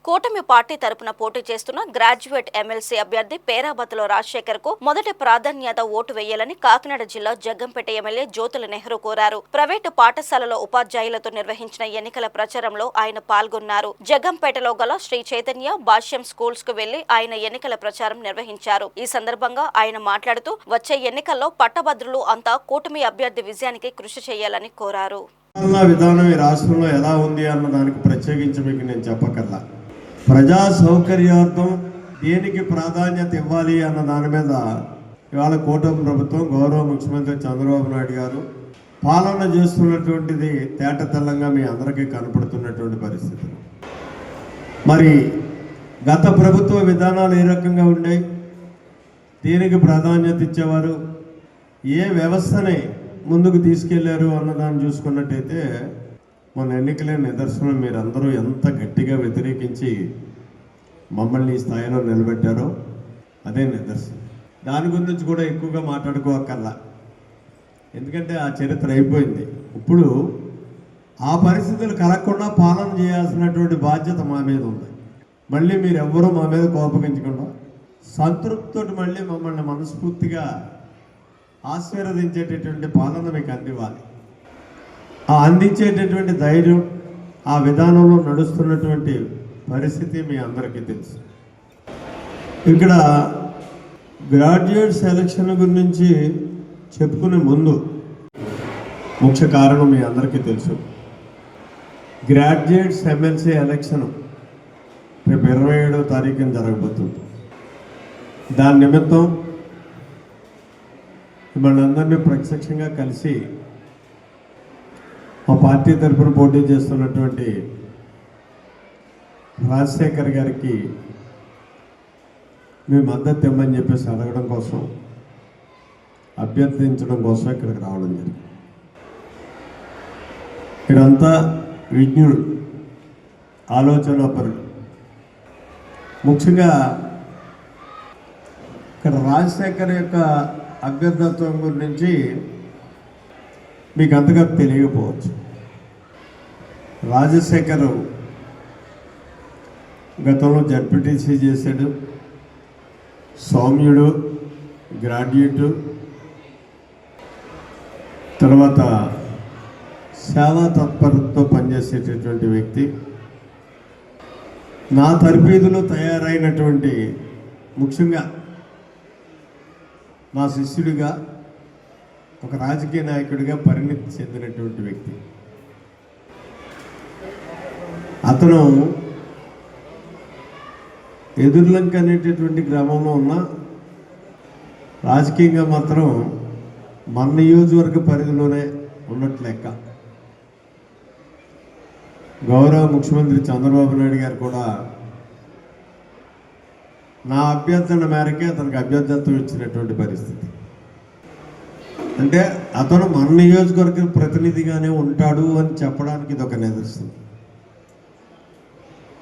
కూటమి పార్టీ తరపున పోటీ చేస్తున్న గ్రాడ్యుయేట్ ఎమ్మెల్సీ అభ్యర్థి పేరాబత్తుల రాజశేఖర్ కు మొదటి ప్రాధాన్యత ఓటు వేయాలని కాకినాడ జిల్లా జగ్గంపేట ఎమ్మెల్యే జ్యోతుల నెహ్రూ కోరారు. ప్రైవేటు పాఠశాలలో ఉపాధ్యాయులతో నిర్వహించిన ఎన్నికల ప్రచారంలో ఆయన పాల్గొన్నారు. జగ్గంపేటలో గల శ్రీ చైతన్య భాష్యం స్కూల్స్ కు వెళ్లి ఆయన ఎన్నికల ప్రచారం నిర్వహించారు. ఈ సందర్భంగా ఆయన మాట్లాడుతూ వచ్చే ఎన్నికల్లో పట్టభద్రులు అంతా కూటమి అభ్యర్థి విజయానికి కృషి చేయాలని కోరారు. విధానం ఈ రాష్ట్రంలో ఎలా ఉంది అన్న దానికి ప్రత్యేకించి మీకు నేను చెప్పకల్లా, ప్రజా సౌకర్యార్థం దేనికి ప్రాధాన్యత ఇవ్వాలి అన్న దాని మీద ఇవాళ కూటమి ప్రభుత్వం గౌరవ ముఖ్యమంత్రి చంద్రబాబు నాయుడు గారు పాలన చేస్తున్నటువంటిది తేటతెల్లంగా మీ అందరికీ కనపడుతున్నటువంటి పరిస్థితి. మరి గత ప్రభుత్వ విధానాలు ఏ రకంగా ఉండేవి, దేనికి ప్రాధాన్యత ఇచ్చేవారు, ఏ వ్యవస్థని ముందుకు తీసుకెళ్లారు అన్నదాన్ని చూసుకున్నట్టయితే మన ఎన్నికలే నిదర్శనం. మీరందరూ ఎంత గట్టిగా వ్యతిరేకించి మమ్మల్ని ఈ స్థాయిలో నిలబెట్టారో అదే నిదర్శనం. దాని గురించి కూడా ఎక్కువగా మాట్లాడుకోవక్కర్లా, ఎందుకంటే ఆ చరిత్ర అయిపోయింది. ఇప్పుడు ఆ పరిస్థితులు కలగకుండా పాలన చేయాల్సినటువంటి బాధ్యత మా మీద ఉంది. మళ్ళీ మీరు ఎవ్వరూ మా మీద కోపగించకుండా సంతృప్తితో మళ్ళీ మమ్మల్ని మనస్ఫూర్తిగా ఆశీర్వదించేటటువంటి పాలన మీకు అందివ్వాలి. ఆ అందించేటటువంటి ధైర్యం, ఆ విధానంలో నడుస్తున్నటువంటి పరిస్థితి మీ అందరికీ తెలుసు. ఇక్కడ గ్రాడ్యుయేట్ సెలక్షన్ గురించి చెప్పుకునే ముందు ముఖ్య కారణం మీ అందరికీ తెలుసు. గ్రాడ్యుయేట్స్ ఎమ్మెల్సీ ఎలక్షన్ రేపు 27వ తారీఖున జరగబోతుంది. దాని నిమిత్తం మిమ్మల్ని అందరినీ ప్రత్యక్షంగా కలిసి మా పార్టీ తరఫున పోటీ చేస్తున్నటువంటి రాజశేఖర్ గారికి మీ మద్దతు ఇవ్వమని చెప్పేసి అడగడం కోసం, అభ్యర్థించడం కోసం ఇక్కడికి రావడం జరిగింది. ఇక్కడంతా విజ్ఞులు, ఆలోచనాపరులు. ముఖ్యంగా ఇక్కడ రాజశేఖర్ యొక్క అభ్యర్థత్వం గురించి మీకు అంతగా తెలియకపోవచ్చు. రాజశేఖర్ గతంలో జడ్పీటీసీ చేశాడు, సౌమ్యుడు, గ్రాడ్యుయేటు, తర్వాత సేవా తత్పరతతో పనిచేసేటటువంటి వ్యక్తి. నా తరబీదులో తయారైనటువంటి, ముఖ్యంగా నా శిష్యుడిగా, ఒక రాజకీయ నాయకుడిగా పరిణితి చెందినటువంటి వ్యక్తి. అతను ఎదుర్లంక అనేటటువంటి గ్రామంలో ఉన్న రాజకీయంగా మాత్రం మన నియోజకవర్గ పరిధిలోనే ఉన్నట్లు లెక్క. గౌరవ ముఖ్యమంత్రి చంద్రబాబు నాయుడు గారు కూడా నా అభ్యర్థన మేరకే అతనికి అభ్యర్థత్వం ఇచ్చినటువంటి పరిస్థితి. అంటే అతను మన నియోజకవర్గ ప్రతినిధిగానే ఉంటాడు అని చెప్పడానికి ఇది ఒక నిదర్శనం.